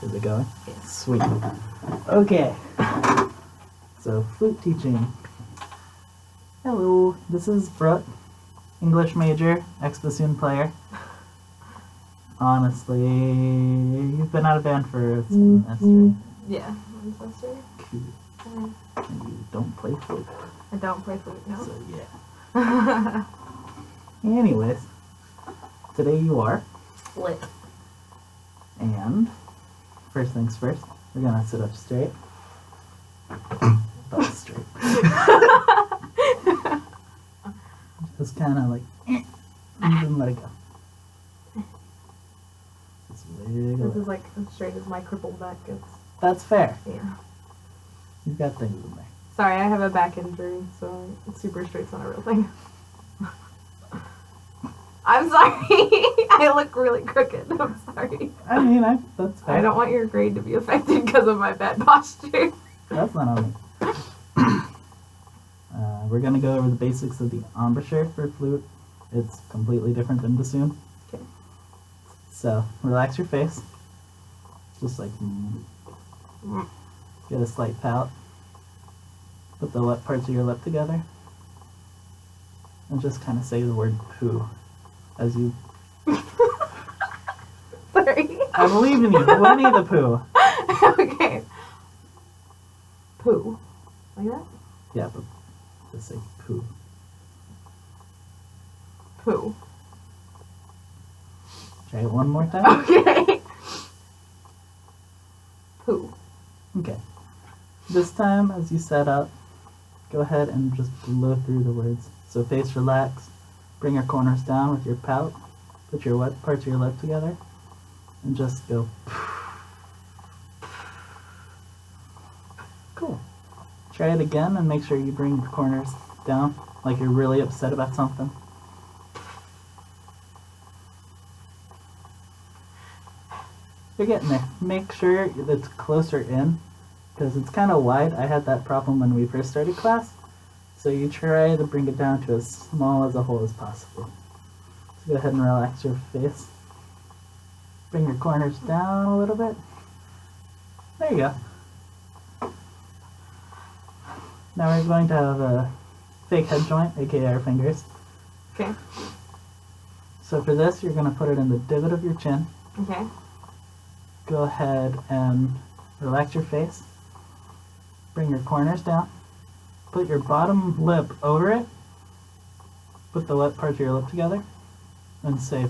Is it going? Yes. Sweet. Okay. So, flute teaching. Hello, this is Brooke, English major, ex-bassoon player. Honestly, you've been out of band for a semester. Yeah, one semester. Cool. And you don't play flute. I don't play flute, no. So, yeah. Anyways, today you are. Lit. And, first things first, we're gonna sit up straight. Butt straight. Just kind of like, and then let it go. Just wiggle This it. is like as straight as my crippled back gets. That's fair. Yeah. You've got things in there. Sorry, I have a back injury, so super straight's not a real thing. I'm sorry. I look really crooked. I'm sorry. I mean, that's fair. I don't want your grade to be affected because of my bad posture. That's not on me. We're going to go over the basics of the embouchure for flute. It's completely different than bassoon. Okay. So, relax your face. Just like, get a slight pout. Put the left parts of your lip together. And just kind of say the word poo as you... Sorry. I believe in you. Winnie the Pooh. Okay. Poo. Like that? Yeah, but just say poo. Poo. Try it one more time. Okay. Poo. Okay. This time, as you set up, go ahead and just blow through the words. So face relaxed, bring your corners down with your pout, put your wet parts of your lip together, and just go. Cool. Try it again and make sure you bring your corners down, like you're really upset about something. You're getting there. Make sure it's closer in, because it's kind of wide. I had that problem when we first started class. So you try to bring it down to as small as a hole as possible. So go ahead and relax your face. Bring your corners down a little bit. There you go. Now we're going to have a fake head joint, aka our fingers. Okay. So for this, you're going to put it in the divot of your chin. Okay. Go ahead and relax your face. Bring your corners down. Put your bottom lip over it. Put the wet part of your lip together. And say...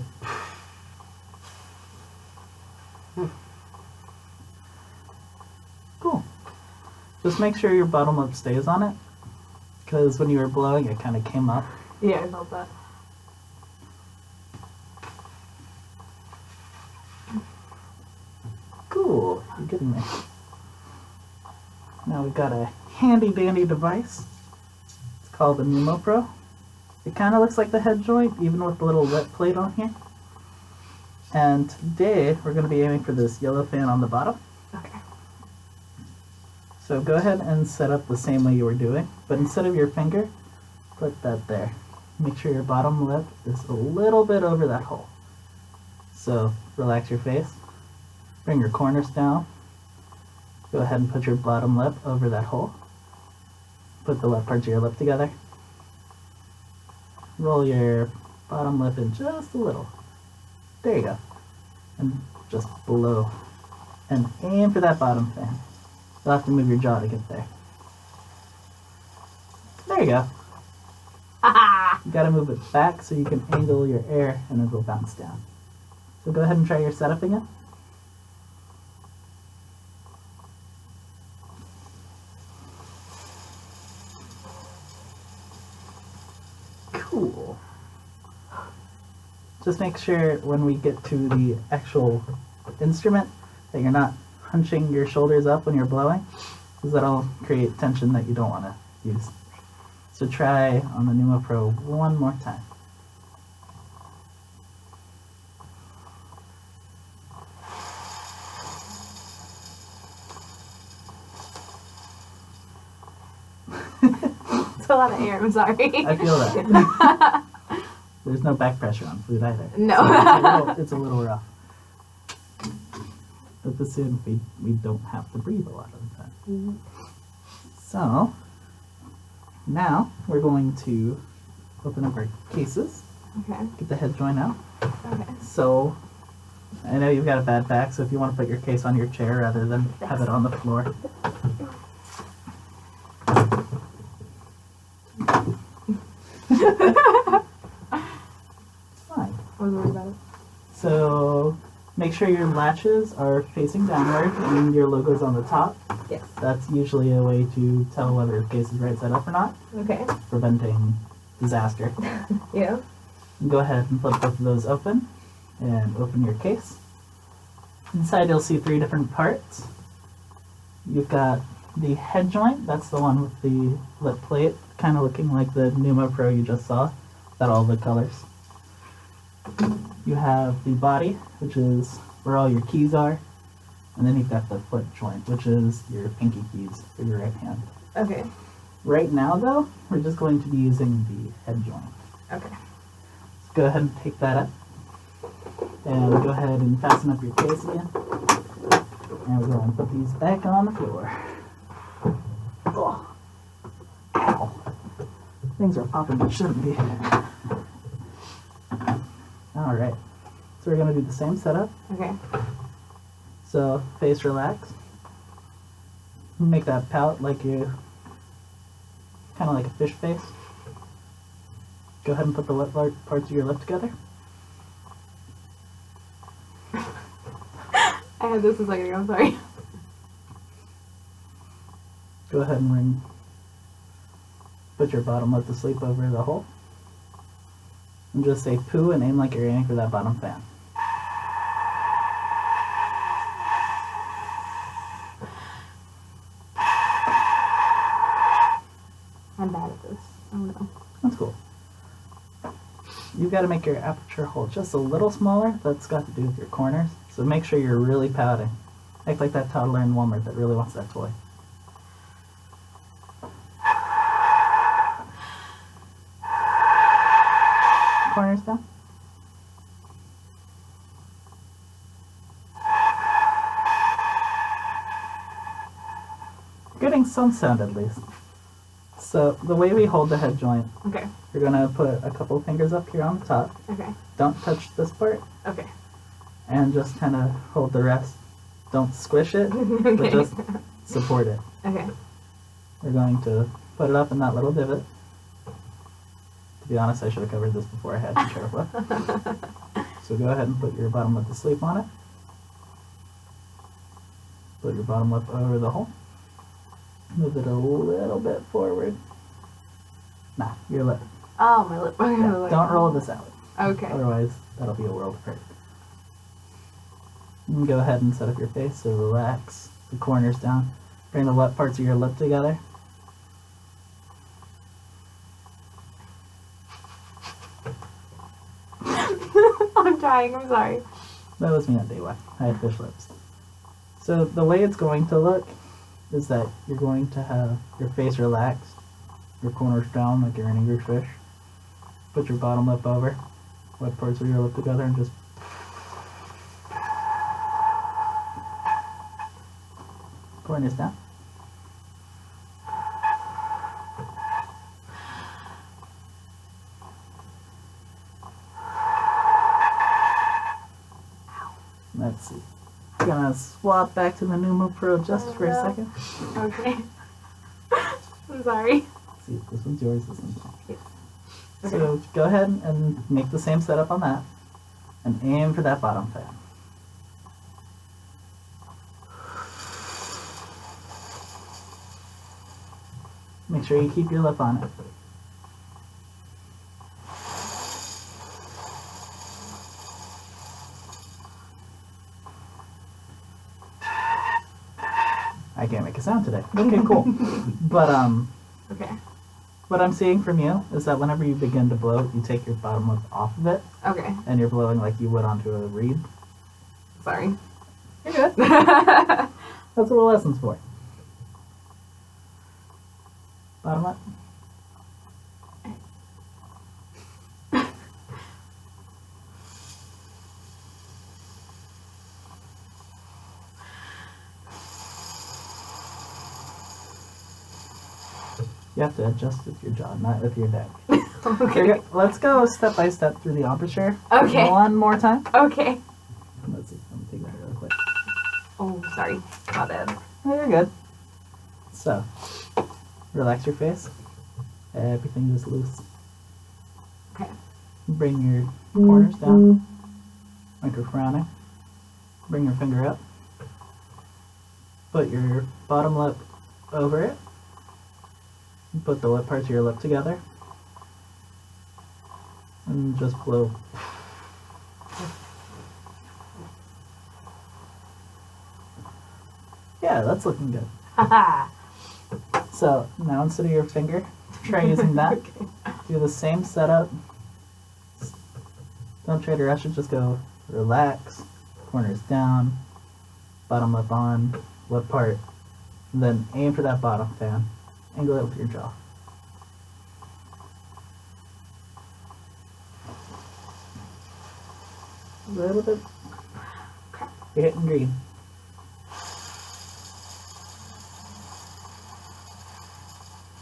Cool. Just make sure your bottom lip stays on it. Because when you were blowing, it kind of came up. Yeah, I felt that. Cool. You're getting there. Now we've got a handy dandy device. It's called the Pneumo Pro. It kind of looks like the head joint, even with the little wet plate on here. And today we're going to be aiming for this yellow fan on the bottom. Okay. So go ahead and set up the same way you were doing, but instead of your finger, put that there. Make sure your bottom lip is a little bit over that hole. So relax your face, bring your corners down, go ahead and put your bottom lip over that hole. Put the left part of your lip together. Roll your bottom lip in just a little. There you go. And just blow. And aim for that bottom fan. You'll have to move your jaw to get there. There you go. You gotta move it back so you can angle your air and it will bounce down. So go ahead and try your setup again. Cool. Just make sure when we get to the actual instrument that you're not hunching your shoulders up when you're blowing, because that'll create tension that you don't want to use. So try on the Pneumo Pro one more time. It's a lot of air, I'm sorry. I feel that. There's no back pressure on flute either. No. So it's a little rough. But this way we don't have to breathe a lot of the time. So now we're going to open up our cases, Okay. get the head joint out. Okay. So I know you've got a bad back, so if you want to put your case on your chair rather than have it on the floor. Fine. I was worried about it. So make sure your latches are facing downward and your logo's on the top. Yes. That's usually a way to tell whether the case is right side up or not, Okay. preventing disaster. Yeah. Go ahead and flip both of those open and open your case. Inside you'll see 3 different parts. You've got the head joint, that's the one with the lip plate, kind of looking like the Numa Pro you just saw, got all the colors. You have the body, which is where all your keys are, and then you've got the foot joint, which is your pinky keys for your right hand. Okay. Right now though, we're just going to be using the head joint. Okay. So go ahead and take that up, and go ahead and fasten up your case again. And we're going to put these back on the floor. Oh. Ow. Things are popping that shouldn't be. Alright. So we're going to do the same setup. Okay. So, face relax. Make that pout like you... kind of like a fish face. Go ahead and put the lip parts of your lip together. I had this a second ago, I'm sorry. Go ahead and put your bottom lip to sleep over the hole. And just say poo and aim like you're aiming for that bottom fan. I'm bad at this. Oh no. That's cool. You've got to make your aperture hole just a little smaller. That's got to do with your corners. So make sure you're really pouting. Act like that toddler in Walmart that really wants that toy. Corners down. Getting some sound at least. So the way we hold the head joint, Okay. you're gonna put a couple fingers up here on the top. Okay. Don't touch this part, Okay. and just kind of hold the rest. Don't squish it, but Okay. just support it. Okay. We're going to put it up in that little divot. To be honest, I should have covered this before I had the chair flip. So go ahead and put your bottom lip to sleep on it. Put your bottom lip over the hole. Move it a little bit forward. Nah, your lip. Oh, my lip. Yeah, don't roll this out. Okay. Otherwise, that'll be a world of hurt. And go ahead and set up your face, so relax the corners down. Bring the wet parts of your lip together. I'm trying, I'm sorry. That was me on day 1. I had fish lips. So the way it's going to look is that you're going to have your face relaxed, your corners down like you're an angry fish. Put your bottom lip over, wet parts of your lip together, and just corners down. Let's see. Gonna swap back to the Numa Pro just for a second. Okay. I'm sorry. Let's see, this one's yours, this one's mine. Yes. So go ahead and make the same setup on that, and aim for that bottom fan. Make sure you keep your lip on it. I can't make a sound today. Okay, cool. But Okay. what I'm seeing from you is that whenever you begin to blow, you take your bottom lip off of it, Okay. and you're blowing like you would onto a reed. Sorry. You're good. That's what the lesson's for. Bottom lip. You have to adjust with your jaw, not with your neck. Okay. Let's go step by step through the embouchure. Okay. One more time. Okay. Let's see. Let me take that real quick. Oh, sorry. Got it. Oh, you're good. So, relax your face. Everything is loose. Okay. Bring your corners down. Like you're frowning. Bring your finger up. Put your bottom lip over it. Put the lip parts of your lip together. And just blow. Yeah, that's looking good. Haha. So now instead of your finger, try using that. Okay. Do the same setup. Don't try to rush it, just go relax, corners down, bottom lip on, lip part, and then aim for that bottom fan. Angle it with your jaw. A little bit. You're hitting green.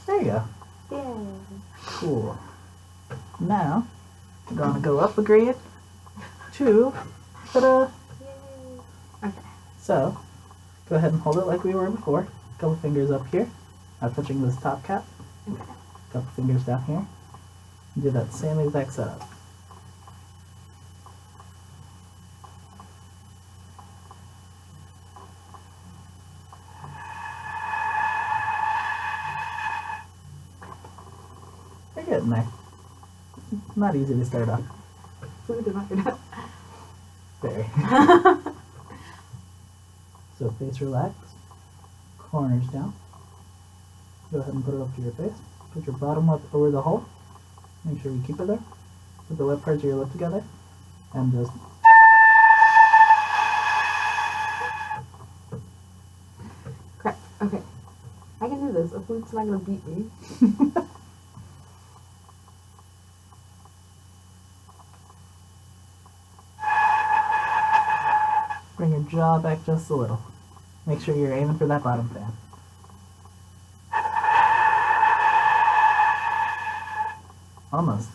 There you go. Yay. Cool. Now, we're gonna go up a grade. 2. Ta-da! Okay. So, go ahead and hold it like we were before. Couple fingers up here, not touching this top cap. Okay. Couple fingers down here. Do that same exact setup. You're getting there. Not easy to start off. Flute did not do that. Very. So face relax, corners down. Go ahead and put it up to your face. Put your bottom lip over the hole. Make sure you keep it there. Put the lip parts of your lip together. And just... Crap. Okay. I can do this. A flute's not gonna beat me. Bring your jaw back just a little. Make sure you're aiming for that bottom fan. Almost.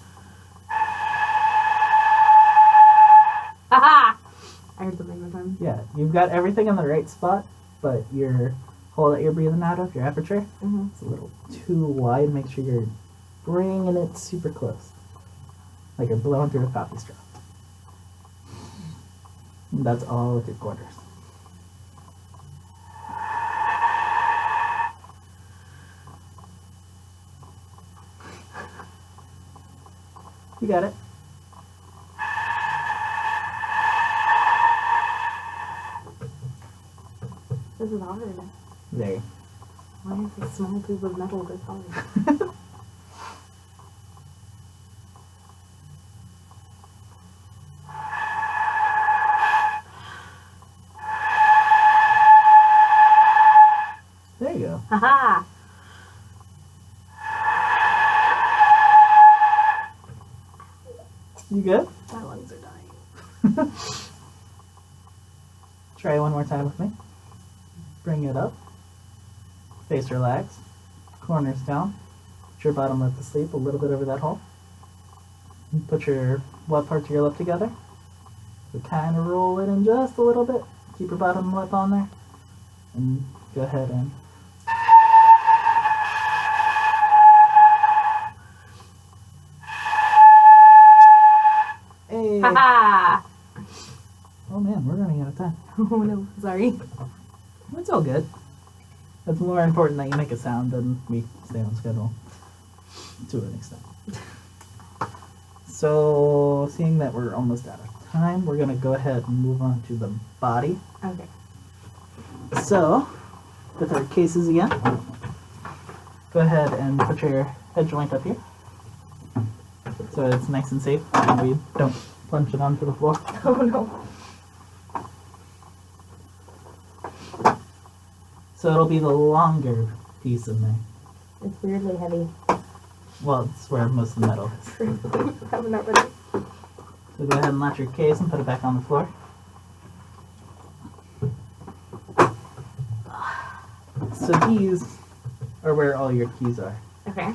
Haha! I heard something one time. Yeah, you've got everything in the right spot, but your hole that you're breathing out of, your aperture, Mm-hmm. it's a little too wide. Make sure you're bringing it super close. Like you're blowing through a coffee straw. And that's all with your quarters. You got it. This is hard. There. Why is this small tube of metal this hard? There you go. Haha! You good? My lungs are dying. Try one more time with me. Bring it up. Face relaxed. Corners down. Put your bottom lip to sleep a little bit over that hole. And put your wet parts of your lip together. So kind of roll it in just a little bit. Keep your bottom lip on there. And go ahead and... Hey! Haha! Oh man, we're running out of time. Oh no, sorry. It's all good. It's more important that you make a sound than we stay on schedule. To an extent. So, seeing that we're almost out of time, we're going to go ahead and move on to the body. Okay. So, with our cases again, go ahead and put your head joint up here. So it's nice and safe and we don't plunge it onto the floor. Oh no. So it'll be the longer piece in there. It's weirdly heavy. Well, it's where most of the metal is. I'm not ready. So go ahead and latch your case and put it back on the floor. So these are where all your keys are. Okay.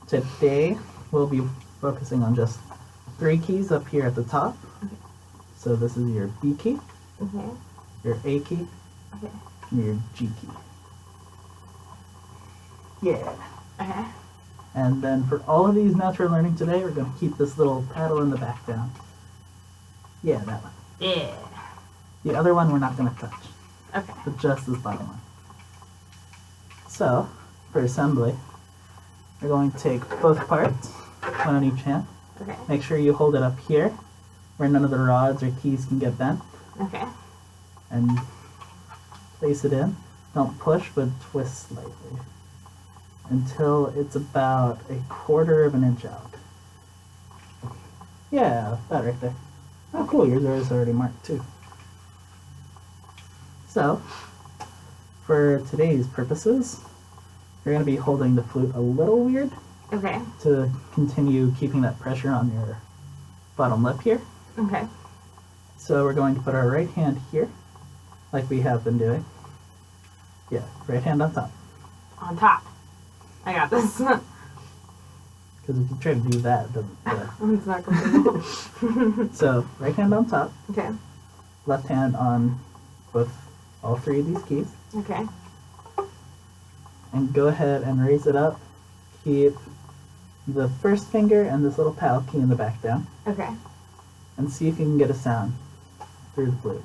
Today, we'll be focusing on just 3 keys up here at the top. Okay. So this is your B key, Okay. your A key, Okay. and your G key. Yeah. Okay. And then for all of these notes we're learning today, we're going to keep this little paddle in the back down. Yeah, that one. Yeah. The other one we're not going to touch, Okay. but just this bottom one. So, for assembly, we're going to take both parts, one on each hand. Okay. Make sure you hold it up here, where none of the rods or keys can get bent, Okay. and place it in. Don't push, but twist slightly until it's about 1/4 of an inch out. Yeah, that right there. Oh, cool, yours is already marked too. So, for today's purposes, you're going to be holding the flute a little weird Okay. to continue keeping that pressure on your bottom lip here. Okay. So we're going to put our right hand here, like we have been doing. Yeah, right hand on top. On top. I got this. Because if you try to do that, It's not comfortable. so right hand on top, Okay. left hand on all 3 of these keys, Okay. and go ahead and raise it up. Keep the first finger and this little paddle key in the back down, Okay. and see if you can get a sound through the flute.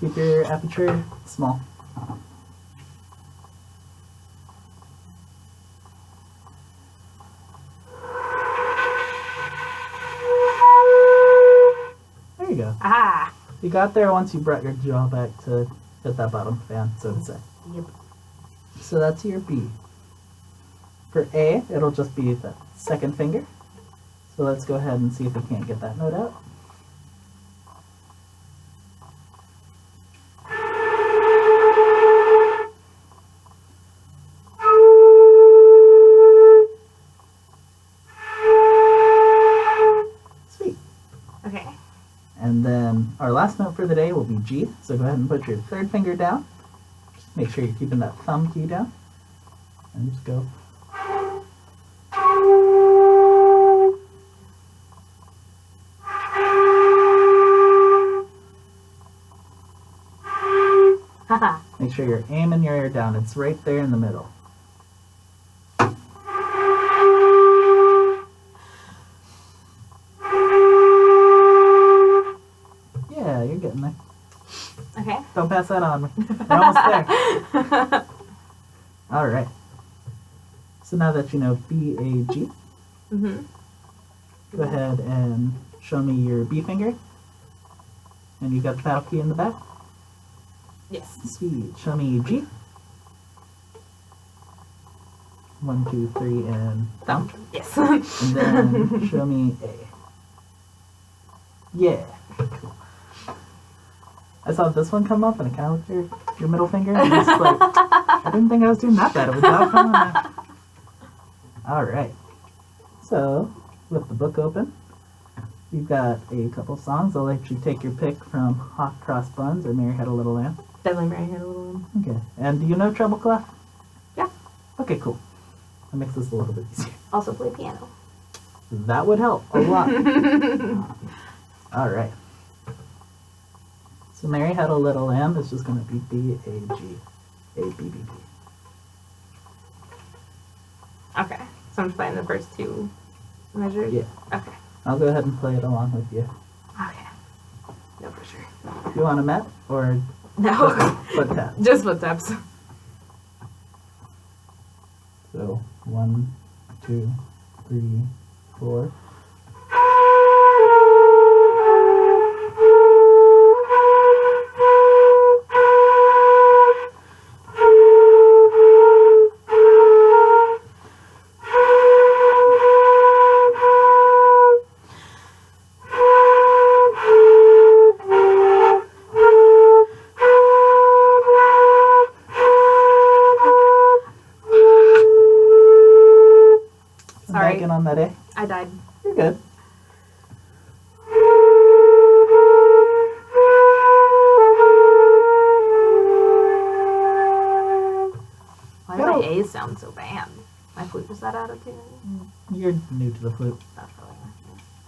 Keep your aperture small. There you go. Ah. You got there once you brought your jaw back to hit that bottom fan, so to say. Yep. So that's your B. For A, it'll just be the second finger. So let's go ahead and see if we can't get that note out. Sweet. Okay. And then our last note for the day will be G. So go ahead and put your third finger down. Make sure you're keeping that thumb key down. And just go. Haha. Make sure you're aiming your air down. It's right there in the middle. Yeah, you're getting there. Okay. Don't pass that on me. You're almost there. All right. So now that you know B, A, G, Mhm. go ahead and show me your B finger. And you got the paddle key in the back. Yes. Sweet. Show me G. 1, 2, 3, and thumb. Yes. And then show me A. Yeah. Cool. I saw this one come up and it kind of looked your middle finger. And it's like, I didn't think I was doing that bad of a job. Come on now. All right. So, with the book open, we've got a couple songs. I'll let you take your pick from Hot Cross Buns or Mary Had a Little Lamb. Definitely Mary Had a Little Lamb. Okay. And do you know treble clef? Yeah. Okay, cool. That makes this a little bit easier. Also play piano. That would help a lot. All right. So Mary Had a Little Lamb is just going to be B, A, G, A, B, B, B. Okay. So I'm just playing the first 2 measures? Yeah. Okay. I'll go ahead and play it along with you. Okay. No pressure. Do you want a met or No. foot tap? Just footsteps. So 1, 2, 3, 4. Sorry. Back in on that A. I died. You're good. A's sound so bad. My flute was that out of tune. You're new to the flute. That's probably not.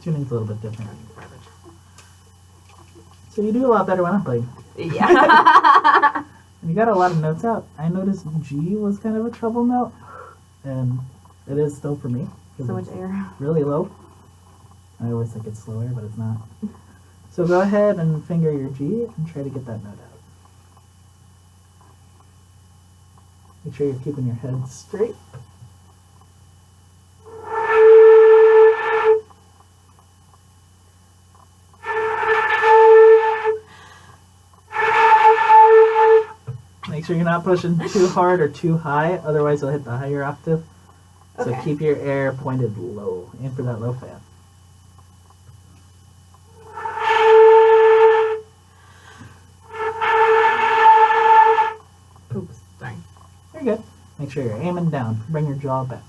Tuning's a little bit different. So you do a lot better when I'm playing. Yeah. You got a lot of notes out. I noticed G was kind of a trouble note, and it is still for me. So much air. Really low. I always think it's slower, but it's not. So go ahead and finger your G and try to get that note out. Make sure you're keeping your head straight. Make sure you're not pushing too hard or too high, otherwise you'll hit the higher octave. So Okay. keep your air pointed low. Aim for that low fan. Oops, sorry. You're good. Make sure you're aiming down. Bring your jaw back.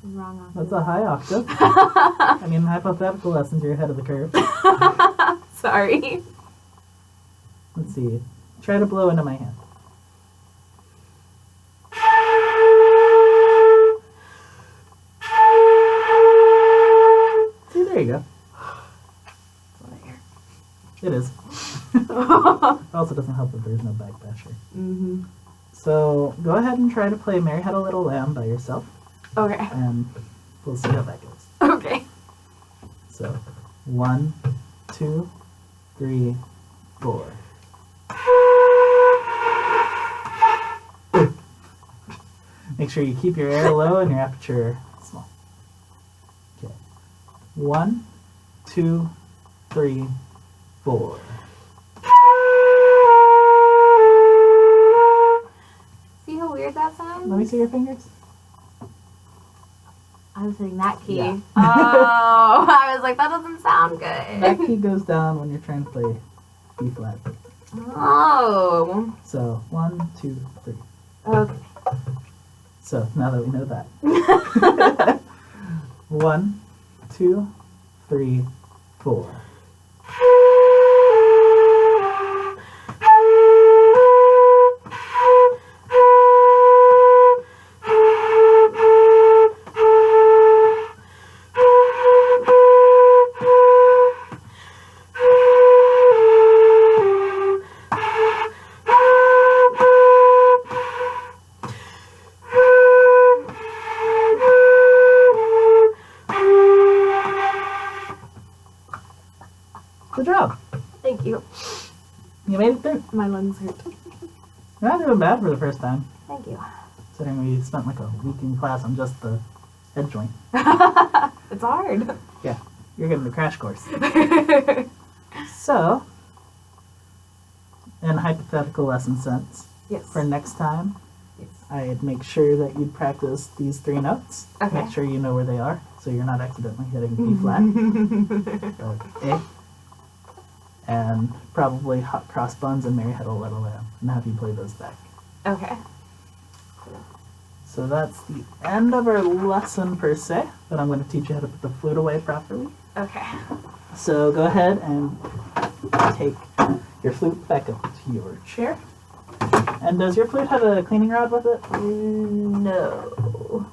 Wrong octave. That's a high octave. I mean, hypothetical lessons, you're ahead of the curve. Sorry. Let's see. Try to blow into my hand. See, there you go. It is. It also doesn't help that there's no backbasher. Mm-hmm. So go ahead and try to play Mary Had a Little Lamb by yourself, Okay. and we'll see how that goes. Okay. So 1, 2, 3, 4. Make sure you keep your air low and your aperture small. Okay. 1, 2, 3, 4. See how weird that sounds? Let me see your fingers. I was hitting that key. Yeah. Oh, I was like, that doesn't sound That good. key goes down when you're trying to play B flat. Oh. So 1, 2, 3. Okay. So now that we know that. 1, 2, 3, 4. Good job. Thank you. You made it through. My lungs hurt. You're not doing bad for the first time. Thank you. Considering we spent like a week in class on just the head joint. It's hard. Yeah, you're getting the crash course. So, in hypothetical lesson sense, Yes. for next time, Yes. I'd make sure that you'd practice these 3 notes. Okay. Make sure you know where they are, so you're not accidentally hitting B flat, or A, and probably Hot Cross Buns and Mary Had a Little Lamb, and have you play those back. Okay. So that's the end of our lesson per se, but I'm going to teach you how to put the flute away properly. Okay. So go ahead and take your flute back up to your chair. And does your flute have a cleaning rod with it? No.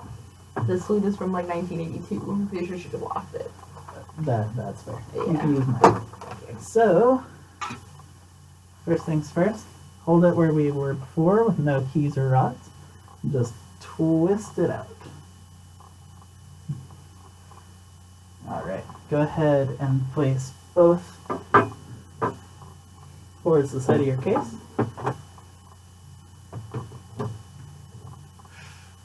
This flute is from like 1982. I'm pretty sure she just lost it. That's fair. You Yeah. can use mine. So, first things first, hold it where we were before with no keys or rods. Just twist it out. Alright, go ahead and place both towards the side of your case.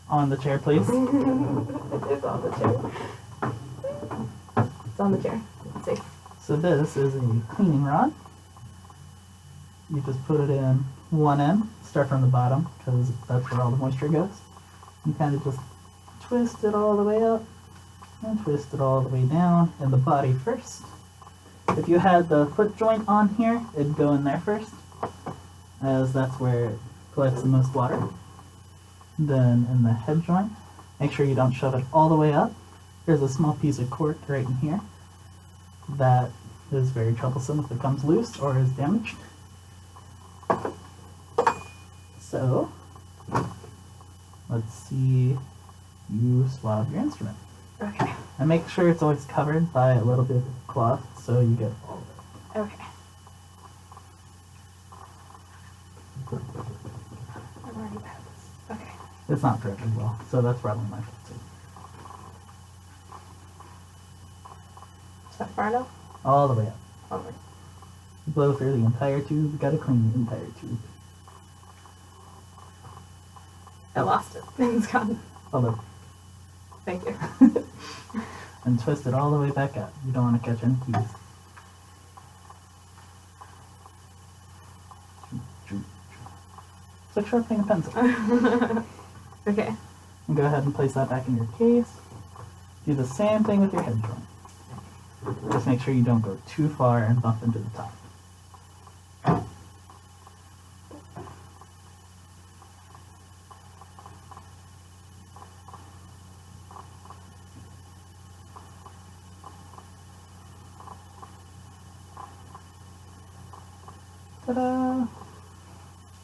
On the chair, please. It's on the chair. It's on the chair. Let's see. So this is a cleaning rod. You just put it in one end, start from the bottom, because that's where all the moisture goes. You kind of just twist it all the way up, and twist it all the way down, in the body first. If you had the foot joint on here, it'd go in there first, as that's where it collects the most water. Then in the head joint, make sure you don't shove it all the way up. There's a small piece of cork right in here. that is very troublesome if it comes loose or is damaged. So, let's see you swab your instrument. Okay. And make sure it's always covered by a little bit of cloth so you get all of it. Okay. I've already had this. Okay. It's not dripping well, so that's probably my fault too. Is that far enough? All the way up. Oh, wait. Blow through the entire tube, you gotta clean the entire tube. I lost it. It's gone. Hold up. Thank you. And twist it all the way back out. You don't want to catch any keys. It's like sharpening a pencil. Okay. And go ahead and place that back in your case. Do the same thing with your head drum. Just make sure you don't go too far and bump into the top. Ta-da!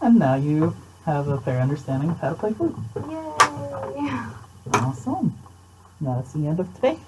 And now you have a fair understanding of how to play flute. Yay! Awesome. That's the end of today.